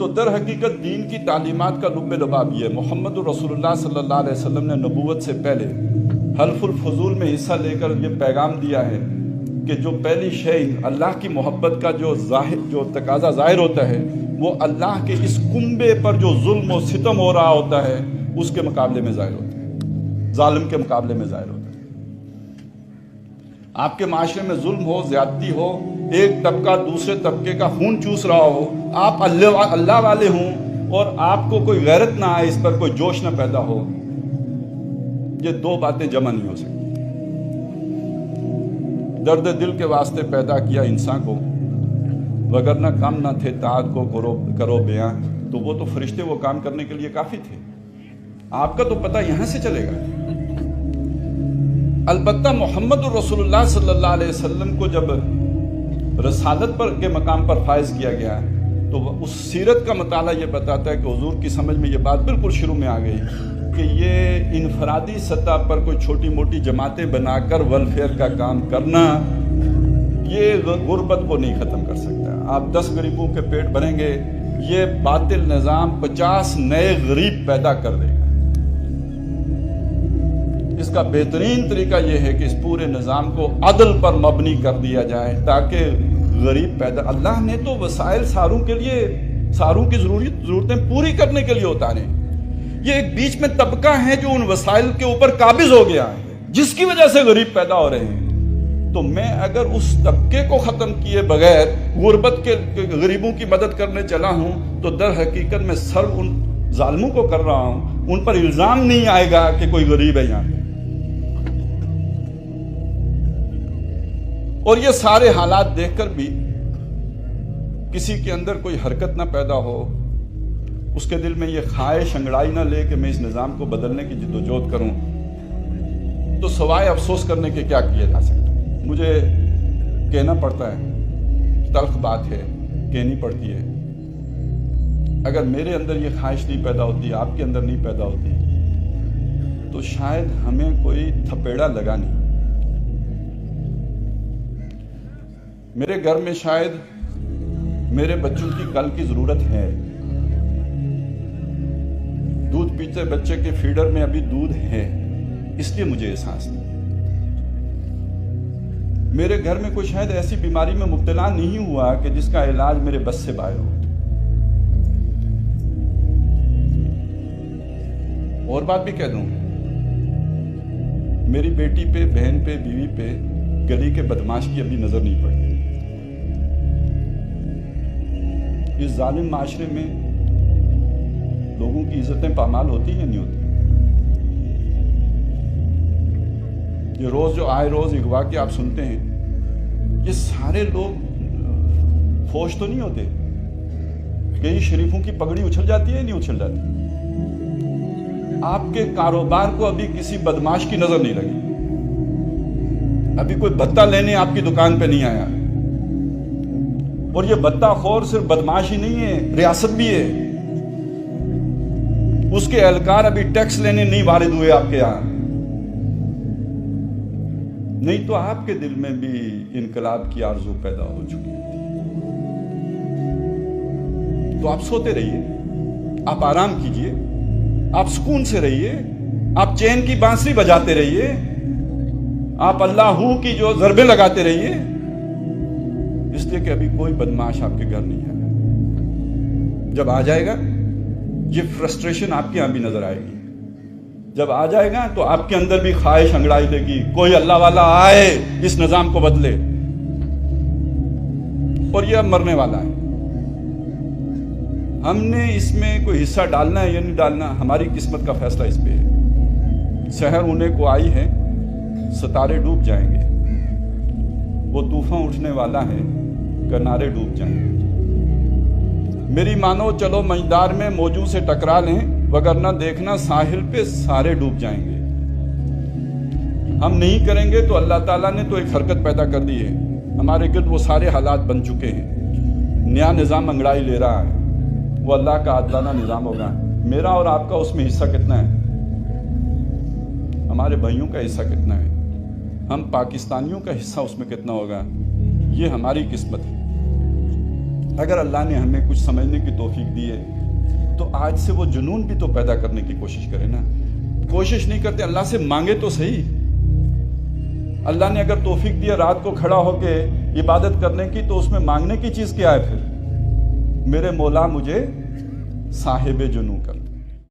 تو در حقیقت دین کی تعلیمات کا لب لباب یہ محمد رسولullah صلی اللہ علیہ وسلم نے نبوت سے پہلے حلف الفضول میں حصہ لے کر یہ پیغام دیا ہے کہ جو پہلی شے اللہ کی محبت کا جو تقاضا ظاہر ہوتا ہے وہ اللہ کے اس کنبے پر جو ظلم و ستم ہو رہا ہوتا ہے اس کے مقابلے میں ظاہر ہوتا ہے، ظالم کے مقابلے میں ظاہر ہوتا ہے۔ آپ کے معاشرے میں ظلم ہو، زیادتی ہو، ایک طبقہ دوسرے طبقے کا خون چوس رہا ہو، آپ اللہ والے ہوں اور آپ کو کوئی غیرت نہ آئے، اس پر کوئی جوش نہ پیدا ہو، یہ دو باتیں جمع نہیں ہو سکتی۔ درد دل کے واسطے پیدا کیا انسان کو، وگرنہ کم نہ تھے طاعت کو کرو بیاں، تو وہ تو فرشتے وہ کام کرنے کے لیے کافی تھے۔ آپ کا تو پتہ یہاں سے چلے گا۔ البتہ محمد رسول اللہ صلی اللہ علیہ وسلم کو جب رسالت پر کے مقام پر فائز کیا گیا تو اس سیرت کا مطالعہ یہ بتاتا ہے کہ حضور کی سمجھ میں یہ بات بالکل شروع میں آ گئی کہ یہ انفرادی سطح پر کوئی چھوٹی موٹی جماعتیں بنا کر ویلفیئر کا کام کرنا یہ غربت کو نہیں ختم کر سکتا۔ آپ 10 غریبوں کے پیٹ بھریں گے، یہ باطل نظام 50 نئے غریب پیدا کر دے گا۔ اس کا بہترین طریقہ یہ ہے کہ اس پورے نظام کو عدل پر مبنی کر دیا جائے تاکہ غریب پیدا، اللہ نے تو وسائل ساروں کے لیے، ساروں کی ضرورتیں پوری کرنے کے لیے اتارے، یہ ایک بیچ میں طبقہ ہے جو ان وسائل کے اوپر قابض ہو گیا ہے جس کی وجہ سے غریب پیدا ہو رہے ہیں۔ تو میں اگر اس طبقے کو ختم کیے بغیر غربت کے غریبوں کی مدد کرنے چلا ہوں تو در حقیقت میں سر ان ظالموں کو کر رہا ہوں، ان پر الزام نہیں آئے گا کہ کوئی غریب ہے یہاں۔ اور یہ سارے حالات دیکھ کر بھی کسی کے اندر کوئی حرکت نہ پیدا ہو، اس کے دل میں یہ خواہش انگڑائی نہ لے کہ میں اس نظام کو بدلنے کی جدوجہد کروں، تو سوائے افسوس کرنے کے کیا کیا جا سکتا ہے؟ مجھے کہنا پڑتا ہے، تلخ بات ہے، کہنی پڑتی ہے، اگر میرے اندر یہ خواہش نہیں پیدا ہوتی، آپ کے اندر نہیں پیدا ہوتی، تو شاید ہمیں کوئی تھپیڑا لگا نہیں۔ میرے گھر میں شاید میرے بچوں کی کل کی ضرورت ہے، دودھ پیتے بچے کے فیڈر میں ابھی دودھ ہے، اس لیے مجھے احساس نہیں۔ میرے گھر میں کوئی شاید ایسی بیماری میں مبتلا نہیں ہوا کہ جس کا علاج میرے بس سے باہر ہو۔ اور بات بھی کہہ دوں، میری بیٹی پہ، بہن پہ، بیوی پہ گلی کے بدماش کی ابھی نظر نہیں پڑی۔ اس ظالم معاشرے میں لوگوں کی عزتیں پامال ہوتی یا نہیں ہوتی؟ یہ روز جو آئے روز اغوا کے آپ سنتے ہیں، یہ سارے لوگ فوج تو نہیں ہوتے؟ کئی شریفوں کی پگڑی اچھل جاتی ہے یا نہیں اچھل جاتی؟ آپ کے کاروبار کو ابھی کسی بدماش کی نظر نہیں لگی، ابھی کوئی بھتہ لینے آپ کی دکان پہ نہیں آیا، اور یہ بھتہ خور صرف بدماش ہی نہیں ہے، ریاست بھی ہے، اس کے اہلکار ابھی ٹیکس لینے نہیں وارد ہوئے آپ کے یہاں، نہیں تو آپ کے دل میں بھی انقلاب کی آرزو پیدا ہو چکی ہے۔ تو آپ سوتے رہیے، آپ آرام کیجئے، آپ سکون سے رہیے، آپ چین کی بانسری بجاتے رہیے، آپ اللہ کی جو ضربیں لگاتے رہیے، اس لیے کہ ابھی کوئی بدماش آپ کے گھر نہیں آیا۔ جب آ جائے گا یہ فرسٹریشن آپ کے یہاں بھی نظر آئے گی، جب آ جائے گا تو آپ کے اندر بھی خواہش انگڑائی دے گی، کوئی اللہ والا آئے اس نظام کو بدلے، اور یہ اب مرنے والا ہے۔ ہم نے اس میں کوئی حصہ ڈالنا ہے یا نہیں ڈالنا، ہماری قسمت کا فیصلہ اس پہ ہے۔ سحر ہونے کو آئی ہے، ستارے ڈوب جائیں گے، وہ طوفان اٹھنے والا ہے، کنارے ڈوب جائیں گے۔ میری مانو چلو مجدار میں موجوں سے ٹکرا لیں، وگرنہ دیکھنا ساحل پہ سارے ڈوب جائیں گے۔ ہم نہیں کریں گے تو اللہ تعالیٰ نے تو ایک حرکت پیدا کر دی ہے، ہمارے گرد وہ سارے حالات بن چکے ہیں، نیا نظام انگڑائی لے رہا ہے، وہ اللہ کا عادلانہ نظام ہوگا۔ میرا اور آپ کا اس میں حصہ کتنا ہے؟ ہمارے بھائیوں کا حصہ کتنا ہے؟ ہم پاکستانیوں کا حصہ اس میں کتنا ہوگا؟ یہ ہماری قسمت ہے۔ اگر اللہ نے ہمیں کچھ سمجھنے کی توفیق دی ہے تو آج سے وہ جنون بھی تو پیدا کرنے کی کوشش کرے نا. کوشش نہیں کرتے, اللہ سے مانگے تو صحیح. اللہ نے اگر توفیق دیا رات کو کھڑا ہو کے عبادت کرنے کی, تو اس میں مانگنے کی چیز کیا ہے پھر؟ میرے مولا مجھے صاحب جنوں کر.